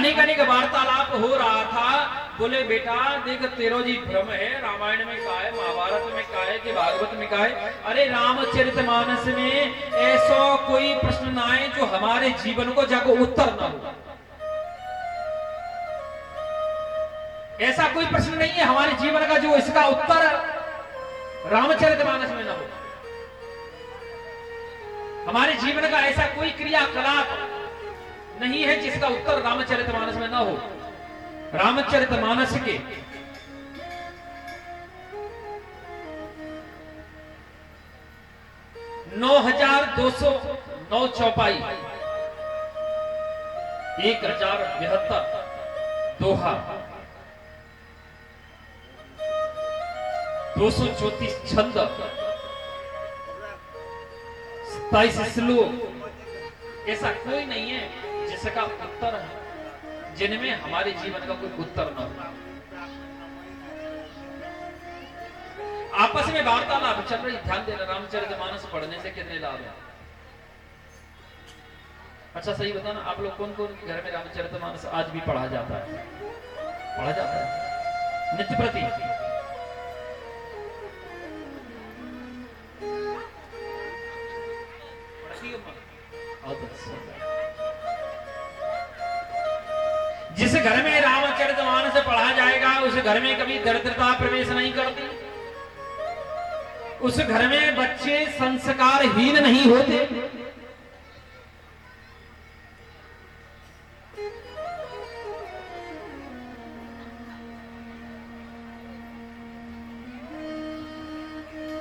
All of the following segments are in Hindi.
अनेक अनेक वार्तालाप हो रहा था। बोले बेटा देख तेरो जी भ्रम है, रामायण में का है, महाभारत में का है कि भागवत में का है। अरे रामचरितमानस में ऐसा कोई प्रश्न ना है जो हमारे जीवन को जाको उत्तर ना हो। ऐसा कोई प्रश्न नहीं है हमारे जीवन का जो इसका उत्तर रामचरितमानस में ना हो। हमारे जीवन का ऐसा कोई क्रियाकलाप नहीं है जिसका उत्तर रामचरितमानस में ना हो। रामचरितमानस के 9,209 चौपाई, 1072 दोहा, 234 छंद, 27 श्लोक, ऐसा कोई नहीं है जिसका उत्तर है जिनमें हमारे जीवन का कोई उत्तर न हो। आपस में वार्तालाप चल रही, ध्यान देना रामचरितमानस पढ़ने से कितने लाभ है। अच्छा सही बताना, आप लोग कौन कौन घर में रामचरितमानस आज भी पढ़ा जाता है? पढ़ा जाता है नित्य प्रति? जिस घर में रामचरितमानस पढ़ा जाएगा उस घर में कभी दरिद्रता प्रवेश नहीं करती। उस घर में बच्चे संस्कारहीन नहीं होते।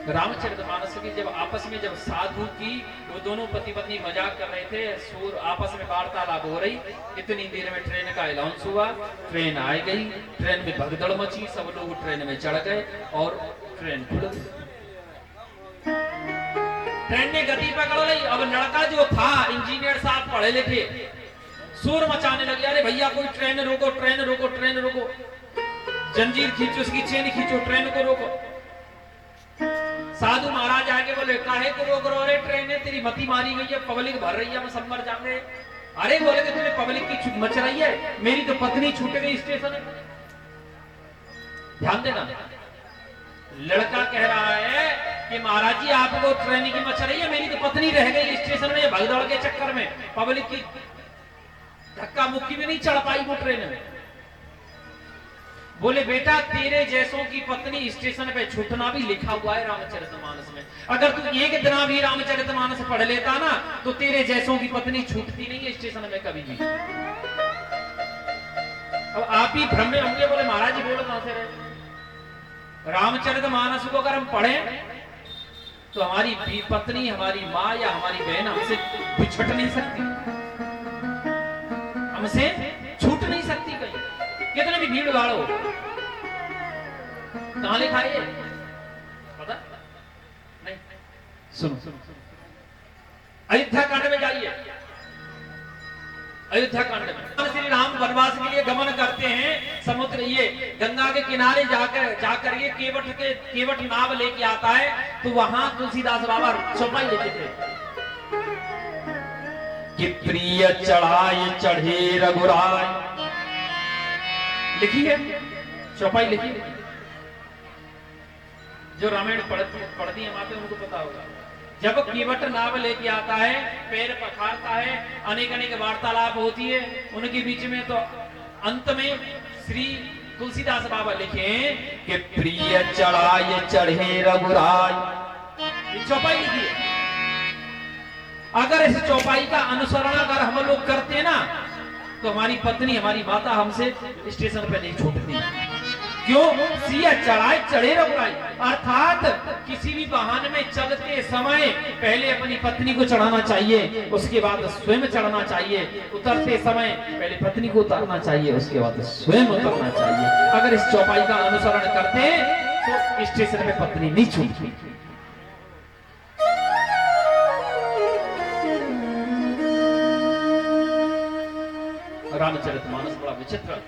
रामचरितमानस की जब आपस में जब साधु की वो दोनों पति पत्नी मजाक कर रहे थे, सूर आपस में वार्तालाप हो रही, इतनी देर में ट्रेन का अनाउंस हुआ, ट्रेन आ गई, ट्रेन में भगदड़ मची, सब लोग ट्रेन में चढ़ गए और ट्रेन खुल गई। ट्रेन ने गति पकड़ ली। अब लड़का जो था इंजीनियर साहब पढ़े लिखे, शोर मचाने लगे, अरे भैया कोई ट्रेन रोको, ट्रेन रोको, ट्रेन रोको, जंजीर खींचो, उसकी चेन खींचो, ट्रेन को रोको। साधु महाराज आके बोले काहे को रोक रहे हो? अरे ट्रेन है तेरी मती मारी गई है, पब्लिक भर रही है, हम सब मर जाएंगे। अरे बोले कि तुम्हें पब्लिक की मच रही है, मेरी तो पत्नी छूट गई स्टेशन में। ध्यान देना, लड़का कह रहा है कि महाराज जी आपको ट्रेन की मच रही है, मेरी तो पत्नी रह गई स्टेशन में भगदड़ के चक्कर में, पब्लिक की धक्का मुक्की में नहीं चढ़ पाई वो ट्रेन में। बोले बेटा तेरे जैसों की पत्नी स्टेशन पे छूटना भी लिखा हुआ है रामचरितमानस में। अगर तू एक दिन भी रामचरितमानस पढ़ लेता ना तो तेरे जैसों की पत्नी छूटती नहीं है स्टेशन में कभी भी। अब आप ही भ्रम में होंगे, बोले महाराज जी बोलो कहां से रहे? रामचरितमानस को अगर हम पढ़े तो हमारी पत्नी, हमारी माँ या हमारी बहन हमसे बिछट नहीं सकती, हमसे छूट नहीं सकती कहीं, कितने भी भीड़ भाड़ हो। कहां लिखा है पता नहीं? सुनो, अयोध्या कांड में जाइए। अयोध्या कांड में श्री राम वनवास के लिए गमन करते हैं, समुद्र ये गंगा के किनारे जाकर ये केवट नाव लेके आता है, तो वहां तुलसीदास बाबा चौपाई लेते थे कि प्रिय चढ़ाए चढ़े रघुराय, लिखी है चौपाई, लिखी है। जो रामायण पढ़ती है माते उनको पता होगा। जब केवट नाव लेके आता है, पैर पखारता है, अनेक अनेक वार्तालाप होती है उनके बीच में, तो अंत में श्री तुलसीदास बाबा लिखे कि प्रिय चढ़ाए चढ़े रघुराय, चौपाई लिखी है। अगर इस चौपाई का अनुसरण अगर हम लोग करते हैं ना तो हमारी पत्नी, हमारी माता हमसे स्टेशन पे नहीं छूटती। क्यों? सिया चढ़ाए चढ़े रघुराई, अर्थात किसी भी वाहन में चलते समय पहले अपनी पत्नी को चढ़ाना चाहिए, उसके बाद स्वयं चढ़ना चाहिए। उतरते समय पहले पत्नी को उतारना चाहिए, उसके बाद स्वयं उतरना चाहिए। अगर इस चौपाई का अनुसरण करते तो स्टेशन में पत्नी नहीं छूटती। रामचरितमानस बड़ा विचित्र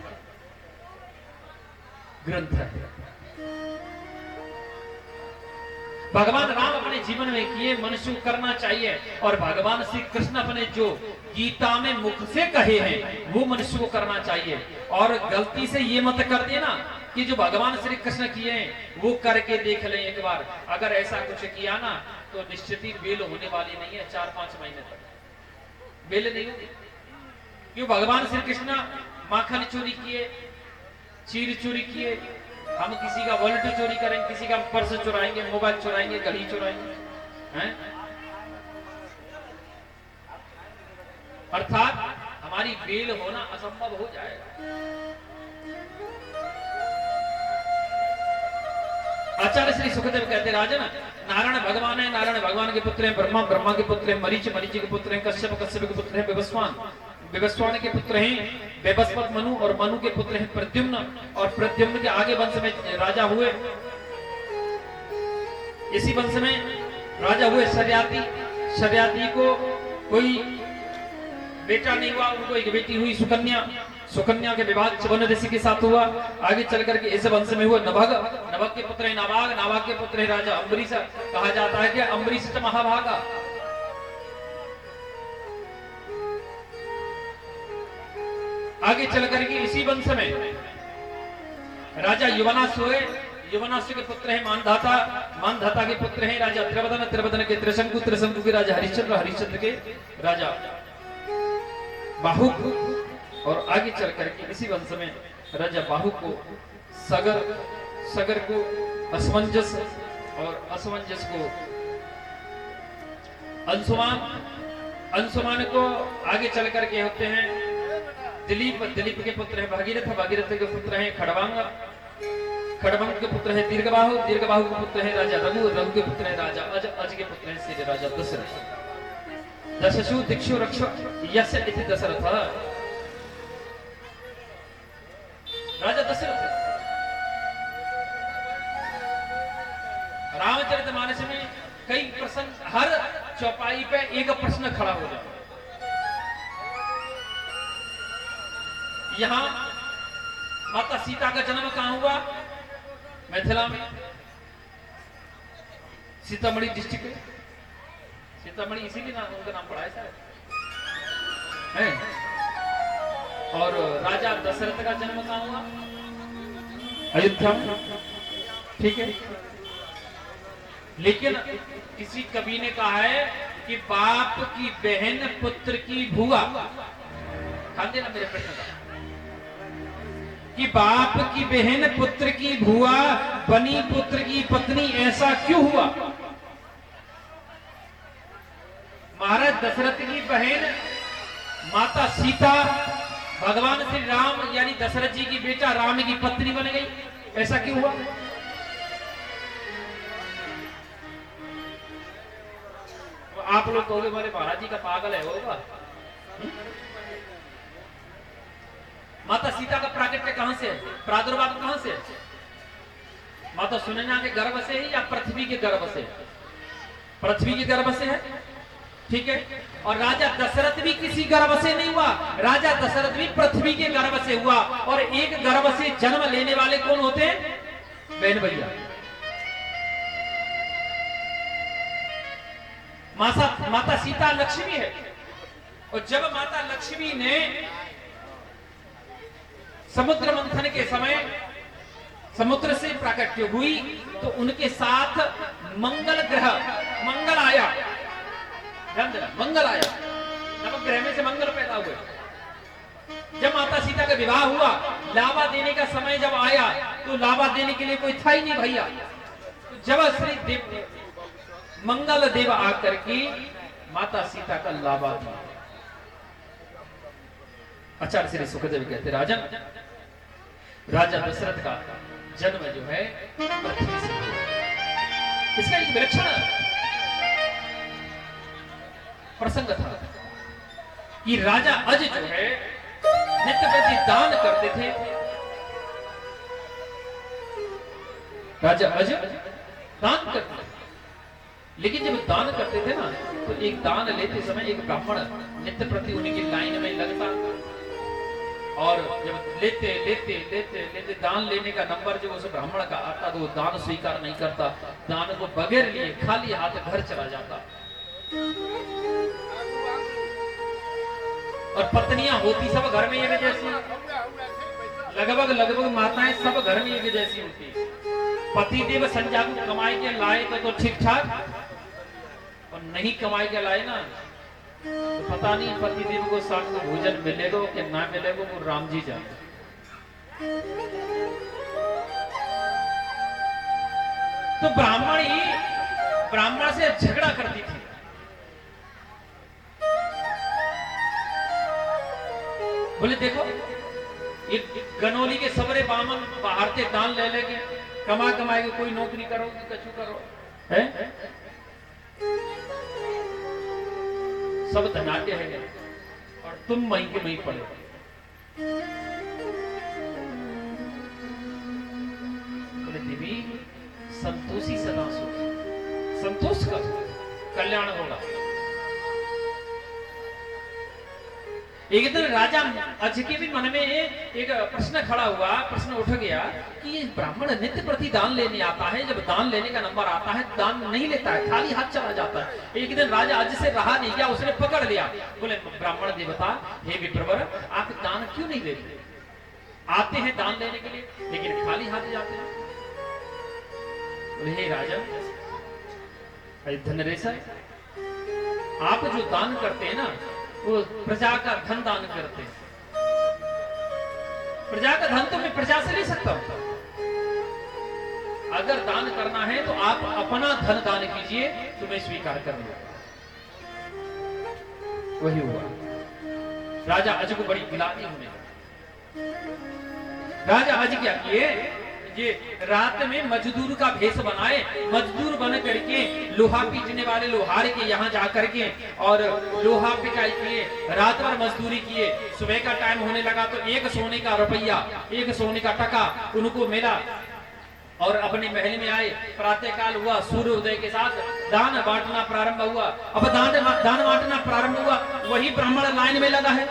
ग्रंथ है। भगवान राम अपने जीवन में किए मनुष्य को करना चाहिए। और भगवान श्री कृष्ण अपने जो गीता में मुख से कहे हैं वो मनुष्य को करना चाहिए। और गलती से ये मत कर देना कि जो भगवान श्री कृष्ण किए हैं वो करके देख लें एक बार। अगर ऐसा कुछ किया ना तो निश्चित ही बेल होने वाली नहीं है। 4-5 महीने तक बेल नहीं होगी। क्यों? भगवान श्री कृष्ण माखन चोरी किए, चीर चोरी किए, हम किसी का वॉलेट चोरी करेंगे, किसी का पर्स चुराएंगे, मोबाइल चुराएंगे, घड़ी चुराएंगे, हैं? अर्थात हमारी बेल होना असंभव हो जाएगा। आचार्य श्री सुखदेव कहते राजन, नारायण भगवान है, नारायण भगवान के पुत्र हैं, ब्रह्मा ब्रह्मा के पुत्र हैं, मरीचि मरीचि के पुत्र हैं, कश्यप कश्यप के पुत्र हैं, विवस्वान विवस्वान के पुत्र हैं, विवस्वत मनु, और मनु के पुत्र हैं प्रद्युम्न, और प्रद्युम्न के आगे वंश में राजा हुए, इसी वंश में राजा हुए शर्याती। शर्याती को कोई बेटा नहीं हुआ, उनको एक बेटी हुई सुकन्या। सुकन्या के विवाह च्यवन ऋषि के साथ हुआ। आगे चल करके इस वंश में हुआ नभग। नभग के पुत्र है नाभाग। नाभाग के पुत्र है राजा अम्बरीश। कहा जाता है कि अम्बरीश महाभागा। आगे चल करके इसी वंश में राजा युवनाश हुए। युवनाश के पुत्र है मानधाता। मानधाता के पुत्र है राजा त्रिवदन। त्रिवदन के त्रिशंकु। त्रिशंकु के राजा हरिश्चंद्र। हरिश्चंद्र के राजा बाहुक। और आगे चल करके इसी वंश में राजा बाहु को सगर, सगर को असमंजस, और असमंजस को अंशुमान, अंशुमान को आगे चल करके होते हैं दिलीप। दिलीप के पुत्र है भागीरथ। भागीरथ के पुत्र है खड़वांग। खड़वांग के पुत्र है दीर्घबाहु। दीर्घबाहु के पुत्र है राजा रघु। रघु के पुत्र है राजा अज। अज के पुत्र है श्री राजा दशरथ। दशसु दिक्षु रक्षु यश इति दशरथ। राजा दशरथ रामचरितमानस में कई प्रसंग, हर चौपाई पे एक प्रश्न खड़ा हो जाता। यहां माता सीता का जन्म कहां हुआ? मिथिला में, सीतामढ़ी डिस्ट्रिक्ट में। सीतामढ़ी इसीलिए नाम, उनका नाम पड़ा है। और राजा दशरथ का जन्म कहां हुआ? अयोध्या में। ठीक है, लेकिन किसी कवि ने कहा है कि बाप की बहन पुत्र की भुआ। ध्यान देना मेरे प्रश्न का, कि बाप की बहन पुत्र की भुआ बनी पुत्र की पत्नी, ऐसा क्यों हुआ? महाराज दशरथ की बहन माता सीता भगवान श्री राम यानी दशरथ जी की बेटा राम की पत्नी बन गई, ऐसा क्यों हुआ? तो आप लोग कहोगे हमारे महाराज जी का पागल है होगा। माता सीता का प्राकट्य कहां से है? प्रादुर्भाव कहां से है? माता सुनैना के गर्भ से है या पृथ्वी के गर्भ से? पृथ्वी के गर्भ से है। ठीक है, और राजा दशरथ भी किसी गर्भ से नहीं हुआ। राजा दशरथ भी पृथ्वी के गर्भ से हुआ। और एक गर्भ से जन्म लेने वाले कौन होते हैं? बहन भैया। माता सीता लक्ष्मी है। और जब माता लक्ष्मी ने समुद्र मंथन के समय समुद्र से प्राकट्य हुई तो उनके साथ मंगल ग्रह, मंगल आया। मंगल आया, नवग्रह में से मंगल पैदा हुए। जब माता सीता का विवाह हुआ, लावा देने का समय जब आया तो लावा देने के लिए कोई था ही नहीं भैया। तो जब श्री देव मंगल देव आकर के माता सीता का लावा दिया। आचार्य श्री सुखदेव कहते राजन, राजा दशरथ का जन्म जो है पृथ्वी से हुआ। इसका एक विलक्षण प्रसंग था कि राजा अज जो है नित्य प्रति दान करते थे। राजा अज दान करते थे, लेकिन जब दान करते थे ना तो एक दान लेते समय एक ब्राह्मण नित्य प्रति उनकी लाइन में लगता और जब लेते लेते लेते लेते दान लेने का नंबर जब उस ब्राह्मण का आता तो वो दान स्वीकार नहीं करता, दान को बगैर लिए खाली हाथ घर चला जाता। और पत्नियां होती सब घर में एक जैसी, लगभग लगभग माताएं सब घर में एक जैसी होती। पति देव संध्या को कमाई के लाए तो ठीक ठाक, और नहीं कमाई के लाए ना तो पता नहीं पति देव को साथ में भोजन मिलेगा कि ना मिलेगा, वो राम जी जाने। तो ब्राह्मण से झगड़ा करती थी। बोले देखो एक गनौली के सबरे बामन बाहर से दान ले लेके कमा के कोई नौकरी करो कि कछु करो है, सब धनाट्य है और तुम वहीं के वहीं पड़े। बोले देवी संतोषी सदा सुख, संतोष का कल्याण होगा। एक दिन राजा अज के भी मन में एक प्रश्न खड़ा हुआ, प्रश्न उठ गया कि ये ब्राह्मण नित्य प्रति दान लेने आता है, जब दान लेने का नंबर आता है दान नहीं लेता है, खाली हाथ चला जाता है। एक दिन राजा अज से रहा नहीं गया, उसने पकड़ लिया। बोले ब्राह्मण देवता हे विप्रवर, आप दान क्यों नहीं लेते? आते हैं दान लेने के लिए लेकिन खाली हाथ जाते हैं। बोले हे राजन धनरेश, आप जो दान करते हैं ना वो प्रजा का धन दान करते हैं। प्रजा का धन तो मैं प्रजा से ले सकता हूं, अगर दान करना है तो आप अपना धन दान कीजिए तो मैं स्वीकार कर लूंगा। वही हुआ। राजा अज को बड़ी गिलानी होने। राजा अज क्या किए, ये रात में मजदूर का भेष बनाए, मजदूर बन करके लोहा पीटने वाले लोहार के यहाँ जा करके और लोहा पिटाई किए, रात भर मजदूरी किए। सुबह का टाइम होने लगा तो 1 सोने का रुपया, 1 सोने का टका उनको मिला और अपने महल में आए। प्रातः काल हुआ, सूर्योदय के साथ दान बांटना प्रारंभ हुआ। अब दान बांटना प्रारंभ हुआ, वही ब्राह्मण लाइन में लगा है।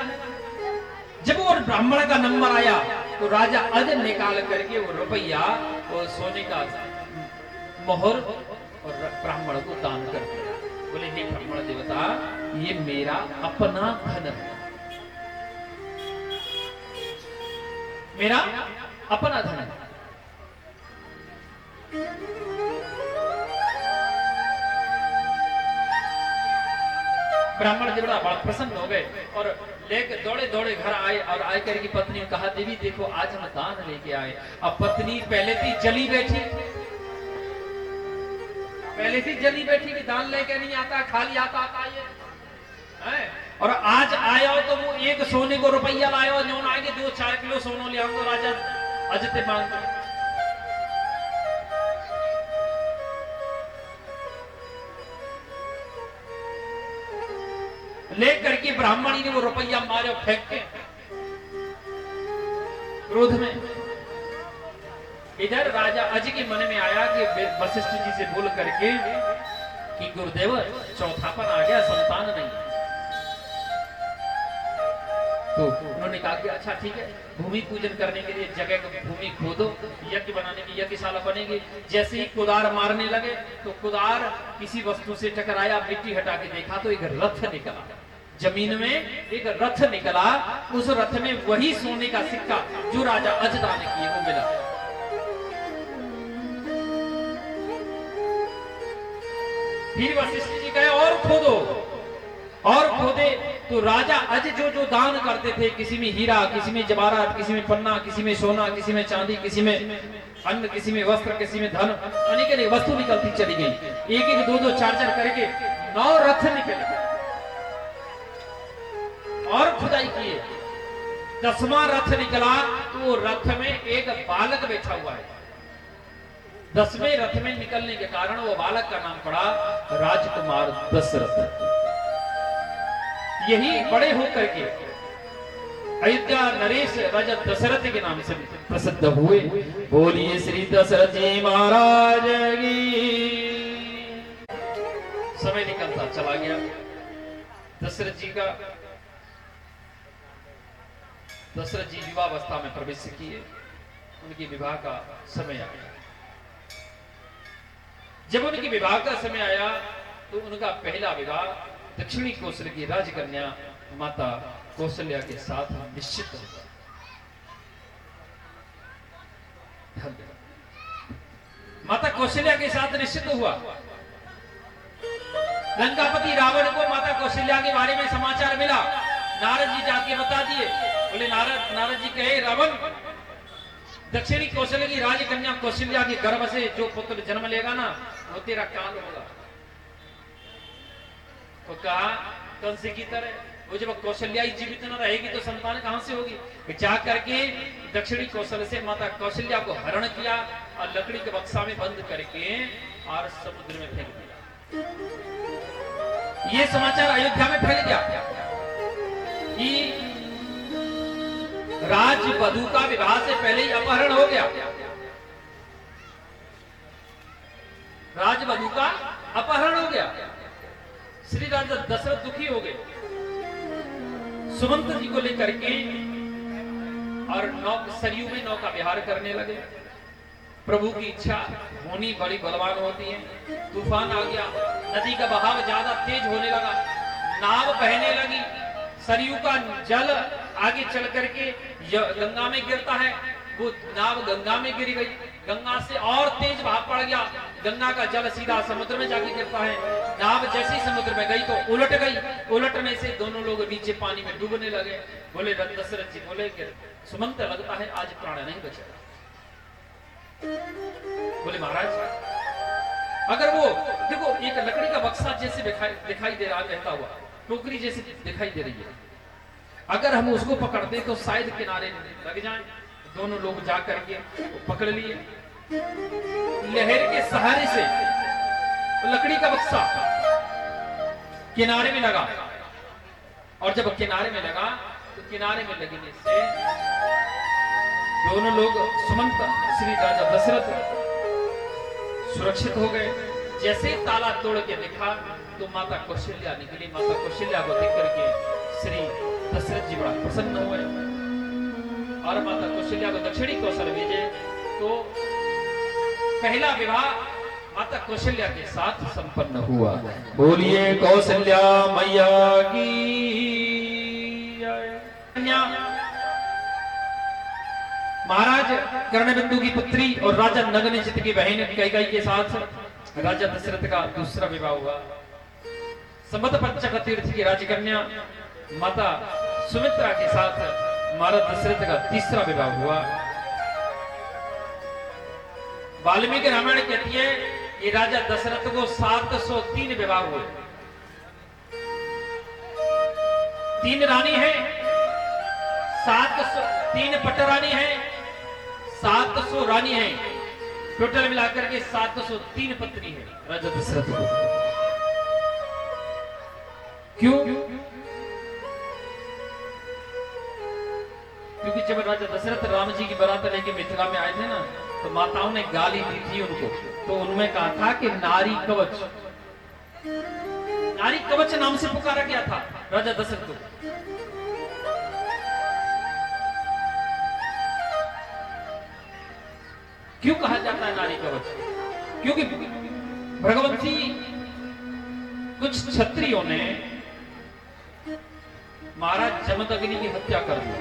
जब वो ब्राह्मण का नंबर आया तो राजा अज निकाल करके वो रुपया और सोने का मोहर और ब्राह्मण को दान कर दिया। बोले हे ब्राह्मण देवता, ये मेरा अपना धन है, मेरा अपना धन है। ब्राह्मण देवता बड़ा प्रसन्न हो गए और लेके दौड़े दौड़े घर आए और आए करके पत्नी ने कहा देवी देखो आज हम दान लेके आए। अब पत्नी पहले थी जली बैठी, कि दान लेके नहीं आता, खाली आता ये है। और आज आया तो वो 1 सोने को रुपया लाया, जो आगे 2-4 किलो सोनो ले आओ। राजा अजते मांग लेकर के ब्राह्मणी ने वो रुपया मारे और फेंक के क्रोध में। इधर राजा अज के मन में आया कि वशिष्ठ जी से बोल करके कि गुरुदेव चौथापन आ गया, संतान नहीं। तो उन्होंने कहा कि अच्छा ठीक है, भूमि पूजन करने के लिए जगह भूमि खोदो, यज्ञ बनाने की यज्ञशाला बनेगी। जैसे ही कुदार मारने लगे तो कुदार किसी वस्तु से टकराया, मिट्टी हटा के देखा तो एक रथ निकला, जमीन में एक रथ निकला। उस रथ में वही सोने का सिक्का जो राजा अजदा ने किए वो मिला। फिर वशिष्ठ जी कहे और खोदो, और खोदे तो राजा अज जो दान करते थे, किसी में हीरा, किसी में जवाहरात, किसी में पन्ना, किसी में सोना, किसी में चांदी, किसी में अन्न, किसी में वस्त्र, किसी में धन, अनेक वस्तु निकलती चली गई। 1-1, 2-2, 4-4 करके 9 रथ निकले और खुदाई किए। 10वां रथ निकला तो वो रथ में एक बालक बैठा हुआ है। 10वें रथ में निकलने के कारण वो बालक का नाम पड़ा राजकुमार दशरथ। यही बड़े होकर के अयोध्या नरेश राजा दशरथ के नाम से प्रसिद्ध हुए। बोलिए श्री दशरथ जी महाराज की। समय निकलता चला गया। दशरथ जी का दशरथ जी युवावस्था में प्रवेश किए, उनके विवाह का समय आया। जब उनके विवाह का समय आया तो उनका पहला विवाह दक्षिणी कौशल की राजकन्या माता कौशल्या के साथ निश्चित हुआ। माता कौशल्या के साथ निश्चित हुआ। लंकापति रावण को माता कौशल्या के बारे में समाचार मिला। नारद जी जाके बता दिए। बोले नारद जी कहे, रावण दक्षिणी कौशल की राजकन्या कौशल्या के गर्भ से जो पुत्र जन्म लेगा ना, वो तेरा काल होगा। तो कहा कंस की तरह, वो जब कौशल्या जीवित न रहेगी तो संतान कहां से होगी। जा करके दक्षिणी कौशल से माता कौशल्या को हरण किया और लकड़ी के बक्सा में बंद करके और समुद्र में फेंक दिया। ये समाचार अयोध्या में फैल गया कि राजवधू का विवाह से पहले ही अपहरण हो गया। राजवधू का अपहरण हो गया। श्री राजा दशरथ दुखी हो गए। सुमंत जी को लेकर के और सरयू में नौका विहार करने लगे। प्रभु की इच्छा होनी बड़ी बलवान होती है। तूफान आ गया, नदी का बहाव ज्यादा तेज होने लगा, नाव बहने लगी। सरयू का जल आगे चल करके गंगा में गिरता है, वो नाव गंगा में गिर गई। गंगा से और तेज बहाव पड़ गया, गंगा का जल सीधा समुद्र में जाके गिरता है। नाव जैसे ही समुद्र में गई तो उलट गई। उलटने से दोनों लोग नीचे पानी में डूबने लगे। बोले दशरथ जी बोले कि सुमंत, लगता है आज प्राण नहीं बचेगा। बोले महाराज, अगर वो देखो एक लकड़ी का बक्सा जैसे दिखाई दे रहा, बहता हुआ टोकरी जैसे दिखाई दे रही है, अगर हम उसको पकड़ते तो शायद किनारे लग जाएं। दोनों लोग जा करके पकड़ लिए। लहर के सहारे से लकड़ी का बक्सा किनारे में लगा, और जब किनारे में लगा तो किनारे में लगने से दोनों लोग सुमंत श्री राजा दशरथ सुरक्षित हो गए। जैसे ही ताला तोड़ के देखा तो माता कौशल्या निकली। माता कौशल्या को देख करके श्री दशरथ जी बड़ा प्रसन्न हुए और माता कौशल्या को दक्षिणी कौशल भेजे। तो पहला विवाह माता कौशल्या के साथ संपन्न हुआ। बोलिए कौशल्या मैया की महाराज कर्णबिंदु की पुत्री और राजा नगनचित की बहन कैकेयी के साथ राजा दशरथ का दूसरा विवाह हुआ। संबत पंचक तीर्थ की राजकन्या माता सुमित्रा के साथ महाराज दशरथ का तीसरा विवाह हुआ। वाल्मीकि रामायण कहती है कि राजा दशरथ को 703 विवाह हुए। 3 रानी है, 3 पटरानी है, 700 रानी है, टोटल मिलाकर के 703 पत्नी है राजा दशरथ को। क्यों? क्योंकि जब राजा दशरथ राम जी की बारात लेके मिथिला में आए थे ना, तो माताओं ने गाली दी थी उनको। तो उनमें कहा था कि नारी कवच, नारी कवच नाम से पुकारा गया था राजा दशरथ को। क्यों कहा जाता है नारी कवच? क्योंकि भगवती कुछ क्षत्रियों ने महाराज जमदग्नि की हत्या कर दी।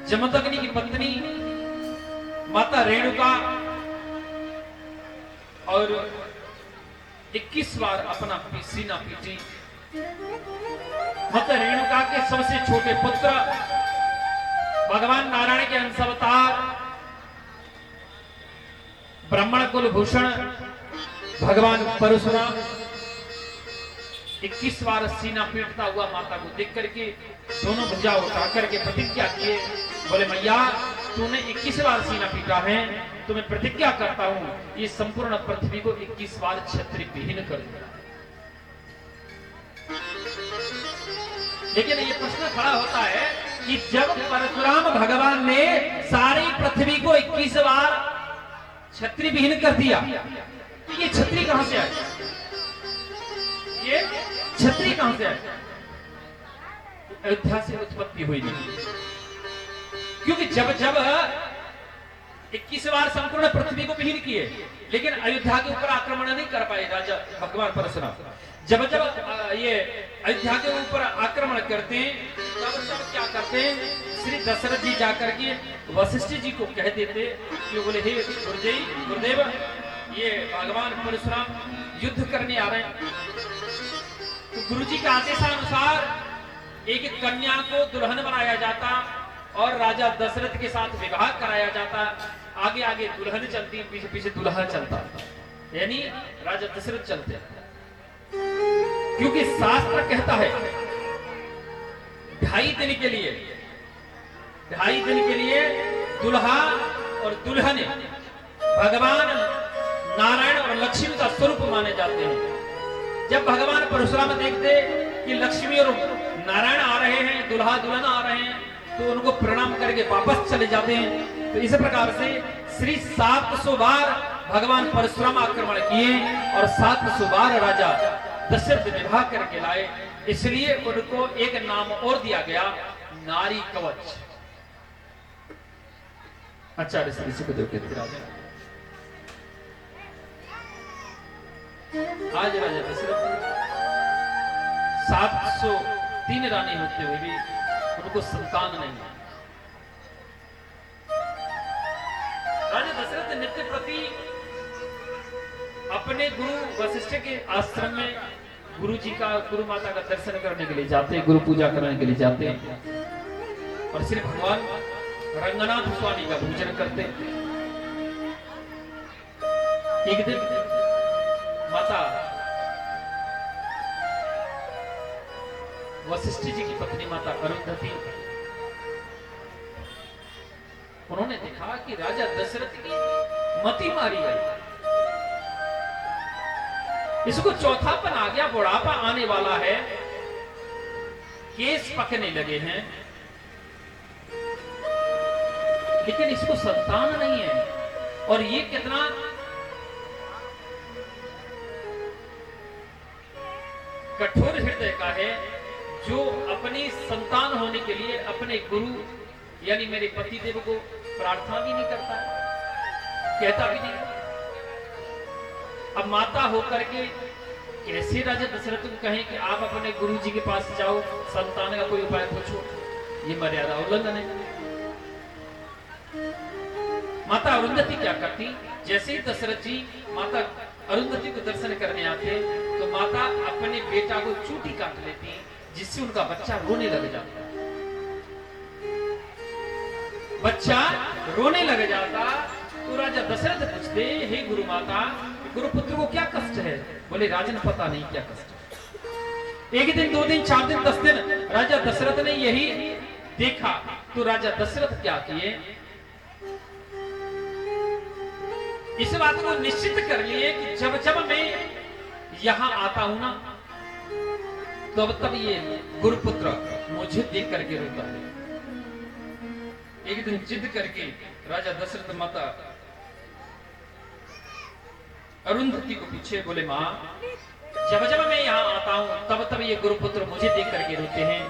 जमदग्नि की पत्नी माता रेणुका और 21 बार अपना सीना पीटी। माता रेणुका के सबसे छोटे पुत्र भगवान नारायण के अंश अवतार ब्राह्मण कुल भूषण भगवान परशुराम 21 बार सीना पीटता हुआ माता को देख करके दोनों भुजा उठा करके प्रतिज्ञा किए। बोले मैया, तूने 21 बार सीना पीटा है, तो मैं प्रतिज्ञा करता हूं ये संपूर्ण पृथ्वी को 21 बार क्षत्रिय विहीन कर दूंगा। लेकिन ये प्रश्न खड़ा होता है कि जब परशुराम भगवान ने सारी पृथ्वी को 21 बार क्षत्रिय विहीन कर दिया, तो ये क्षत्रिय कहां से आए? ये क्षत्रिय कहां से आए? अयोध्या से उत्पत्ति हुई नहीं, क्योंकि जब जब 21 बार संपूर्ण पृथ्वी को विहीन किए, लेकिन अयोध्या के ऊपर आक्रमण नहीं कर पाए राजा भगवान परशुराम। जब जब ये अयोध्या के ऊपर आक्रमण करते हैं, तब क्या करते हैं, श्री दशरथ जी जाकर के वशिष्ठ जी को कह देते कि बोले हे गुरुदेव, ये भगवान परशुराम युद्ध करने आ रहे हैं। तो गुरु जी के आदेशानुसार एक कन्या को दुल्हन बनाया जाता और राजा दशरथ के साथ विवाह कराया जाता। आगे आगे दुल्हन चलती, पीछे पीछे दुल्हा चलता, यानी राजा दशरथ चलते। क्योंकि शास्त्र कहता है 2.5 दिन के लिए दुल्हा और दुल्हन भगवान नारायण और लक्ष्मी का स्वरूप माने जाते हैं। जब भगवान परशुराम देखते कि लक्ष्मी और नारायण आ रहे हैं, दुल्हा दुल्हन आ रहे हैं, तो उनको प्रणाम करके वापस चले जाते हैं। तो इस प्रकार से श्री 700 बार भगवान परशुराम आक्रमण किए और 700 बार राजा दशरथ विवाह करके लाए। इसलिए उनको एक नाम और दिया गया, नारी कवच। आचार्य श्री सुखदेव कहते राजा, आज राजा दशरथ 703 रानी होते हुए भी उनको संतान नहीं। राजा दशरथ नित्य प्रति अपने गुरु वशिष्ठ के आश्रम में गुरु जी का, गुरु माता का दर्शन करने के लिए जाते, गुरु पूजा करने के लिए जाते और श्री भगवान रंगनाथ स्वामी का पूजन करते। एक दिन माता वशिष्ठ जी की पत्नी माता अरुंधति, उन्होंने देखा कि राजा दशरथ की मति मारी गई, इसको चौथापन आ गया, बुढ़ापा आने वाला है, केस पकने लगे हैं, लेकिन इसको संतान नहीं है। और ये कितना कठोर हृदय का है जो अपनी संतान होने के लिए अपने गुरु यानी मेरे पति देव को प्रार्थना भी नहीं करता, कहता भी नहीं। अब माता होकर के कैसे राजा दशरथ को कहें कि आप अपने गुरु जी के पास जाओ, संतान का कोई उपाय पूछो, ये मर्यादा उल्लंघन है। माता अरुंधति क्या करती, जैसे ही दशरथ जी माता अरुंधति को दर्शन करने आते तो माता अपने बेटा को चूटी काट लेती, जिससे उनका बच्चा रोने लग जाता। बच्चा रोने लग जाता तो राजा दशरथ पूछते, हे गुरु माता, गुरुपुत्र को क्या कष्ट है? बोले राजन पता नहीं क्या कष्ट है। एक दिन, 2 दिन, 4 दिन, 10 दिन राजा दशरथ ने यही देखा तो राजा दशरथ क्या किए, इस बात को निश्चित कर लिए कि जब जब मैं यहां आता हूं ना, तब ये गुरुपुत्र मुझे देख करके रोता है। एक दिन जिद करके राजा दशरथ माता अरुंधति को पीछे बोले, मां, जब जब मैं यहां आता हूं तब ये गुरुपुत्र मुझे देख करके रोते हैं,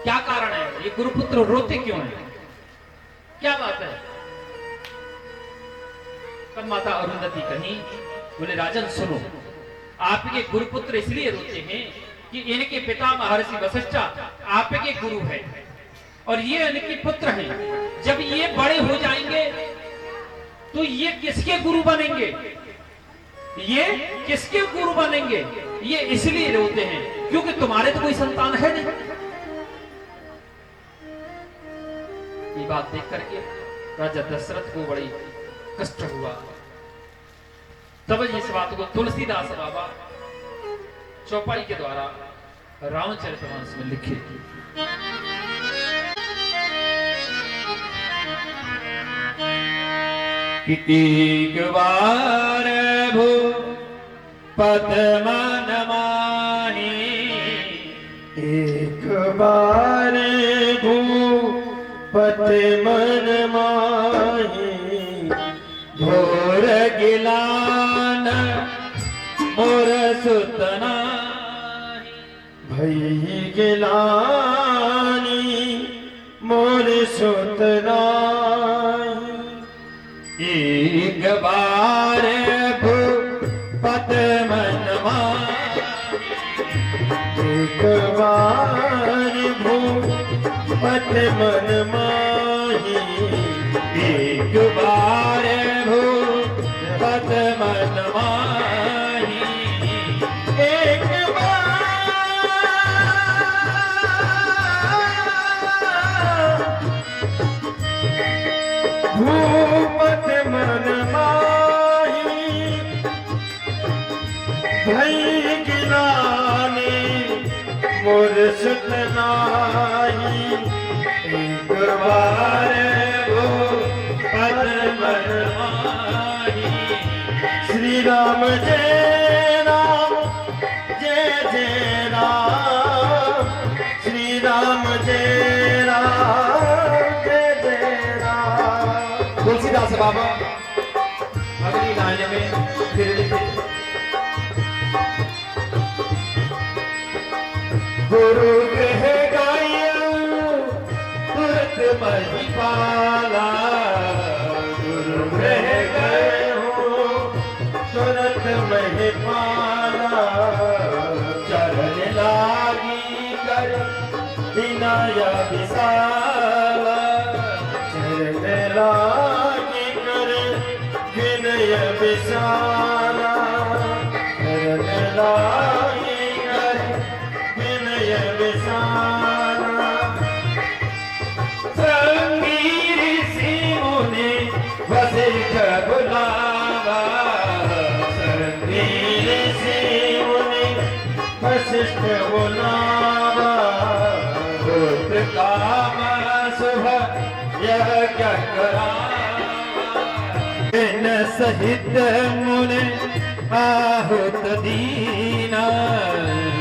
क्या कारण है? ये गुरुपुत्र रोते क्यों हैं? क्या बात है? तब माता अरुंधति कही, बोले राजन सुनो, आपके गुरुपुत्र इसलिए रोते हैं कि इनके पिता महर्षि वशिष्ठ आपके गुरु हैं और ये इनके पुत्र हैं। जब ये बड़े हो जाएंगे तो ये किसके गुरु बनेंगे? ये किसके गुरु बनेंगे? ये इसलिए रोते हैं क्योंकि तुम्हारे तो कोई संतान है नहीं। ये बात देख करके राजा दशरथ को बड़ी कष्ट हुआ। तब इस बात को तुलसीदास बाबा चौपाई के द्वारा रामचरितमानस में लिखे। एक बार भू पद मन माही, एक बार भू पद मन माही, घोर गिलान मोर सुतना, भई गिलानी मोर सुतराई। एक बार भूपत मन माही, एक बार भूपत मन माही, एक बार भूपत मन माही, एक भूपत मन माही, भई गिलानी मोर सुतनाही। एक बार भूपत मन माही। श्री राम जय राम जय जय राम, श्री राम जय राम जय जय राम। तुलसीदास बाबा अगली लाइन में फिर लिखे, गुरु कह गायऊ तुरंत महिपाला, गुरु कह गए हो तुरंत महिपाला। चरण लागी कर विनय विशाला, चरण लागी कर विनय विशाला, चरण लागी कर विनय विशाला। श्रृंगी ऋषि मुनि वशिष्ठ बुलावा, श्रृंगी ऋषि मुनि वशिष्ठ बुलावा। पुत्र काम शुभ यज्ञ करावा, इन सहित मुनि आहुत दीना,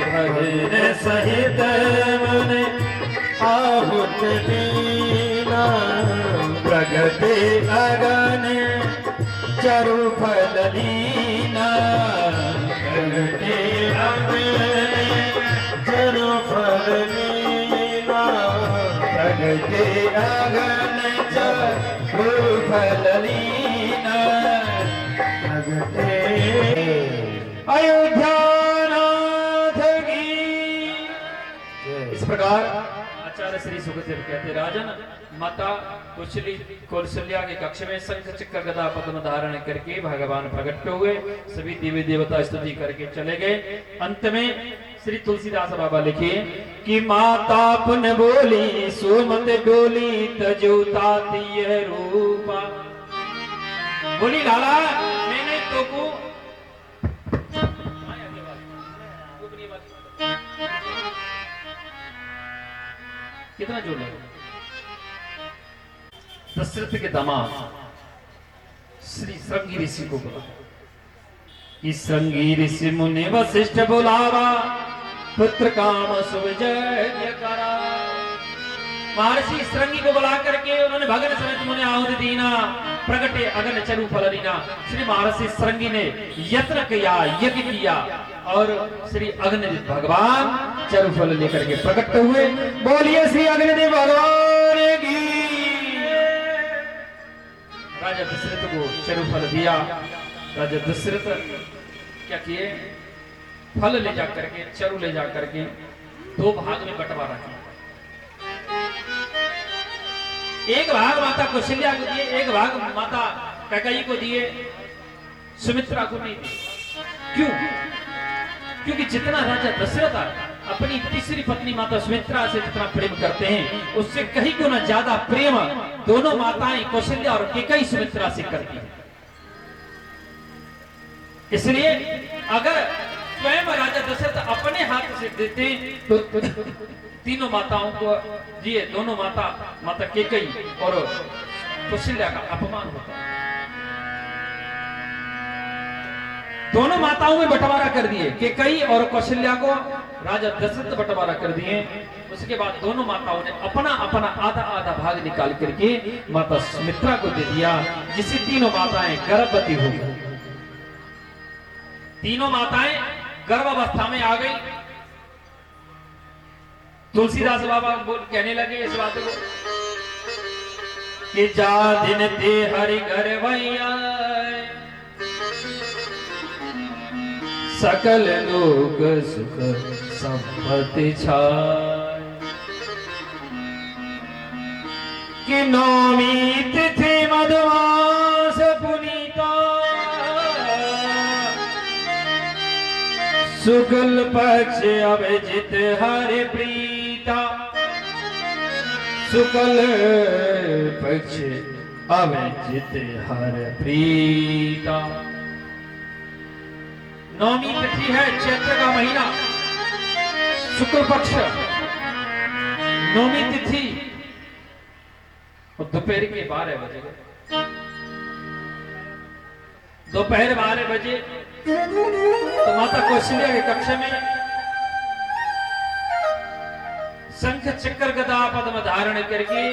भजन सहित मुनि आहुत दीना। प्रगति अगन चरु फल लीना, प्रगति अगन चरु फल लीना, प्रगति अगन चरु फल लीना। अयोध्या नाथ की। इस प्रकार आचार्य श्री सुखदेव कहते, राजन माता कुशली कौशल्या के कक्ष में शंख चक्र गदा पद्म धारण करके भगवान प्रकट हुए। सभी देवी देवता स्तुति करके चले गए। अंत में श्री तुलसीदास बाबा लिखे कि माता पुन बोली सुमत बोली तजोता तिय रूपा। बोली लाला मैंने तो को कितना जोर लगा। दशरथ के दामाद श्री श्रृंगी ऋषि को बोला कि श्रृंगी ऋषि मुनि वशिष्ठ बुलावा, पुत्र काम शुभ यज्ञ करा। महर्षि श्रृंगी को बुला करके उन्होंने भगन समेत मुनि आहुति दीना, प्रगटे अगन चरु फल दीना। श्री महर्षि श्रृंगी ने यत्न किया, यज्ञ किया और श्री अग्निदेव भगवान चरु फल लेकर के प्रकट हुए। बोलिए श्री अग्निदेव भगवान की। राजा दशरथ को चरु फल दिया। राजा दशरथ क्या किए, फल ले जाकर के चरु ले जाकर के दो भाग में बंटवारा किया। एक भाग माता कौशल्या को दिए, एक भाग माता कैकेयी को दिए, सुमित्रा को नहीं दिए। क्यों? क्योंकि जितना राजा दशरथ अपनी तीसरी पत्नी माता सुमित्रा से जितना प्रेम करते हैं, उससे कहीं गुना ज्यादा प्रेम दोनों माताएं कौशल्या और कैकेयी सुमित्रा से करती हैं। इसलिए अगर स्वयं राजा दशरथ अपने हाथ से देते तो तीनों माताओं को दिए, दोनों माता कैकेयी और कौशल्या का अपमान होता। दोनों माताओं में बंटवारा कर दिए, कैकेयी और कौशल्या को राजा दशरथ बंटवारा कर दिए। उसके बाद दोनों माताओं ने अपना अपना आधा आधा भाग निकाल करके माता सुमित्रा को दे दिया, जिससे तीनों माताएं गर्भवती हो गई। तीनों माताएं गर्भावस्था में आ गई। तुलसीदास बाबा कहने लगे इस बात को कि जा दिन ते हरि घर भैया सकल लोक सुख संपत्ति छाय कि नौमी तिथि मधुमास पुनीता शुक्ल पक्ष अभिजित हरि प्रीता शुक्ल पक्ष अभिजित हर प्रीता। नौमी तिथि है चैत्र का महीना, शुक्ल पक्ष, नौमी तिथि और दोपहर के 12 बजे, दोपहर 12 बजे तो माता कौशल्या के कक्ष में शंख चक्र गदा पद्म धारण करके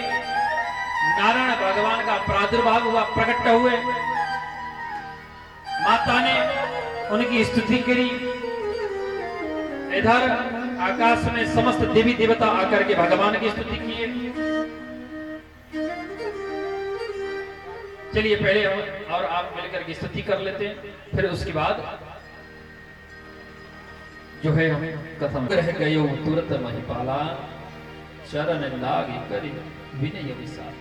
नारायण भगवान का प्रादुर्भाव हुआ, प्रकट हुए। माता ने उनकी स्तुति करी। इधर आकाश में समस्त देवी देवता आकर के भगवान की स्तुति किए। चलिए पहले हम और आप मिलकर की स्तुति कर लेते हैं, फिर उसके बाद जो है हमें कथम रह गयो तुरत महिपाला चरण लागे करी विनय विशाल।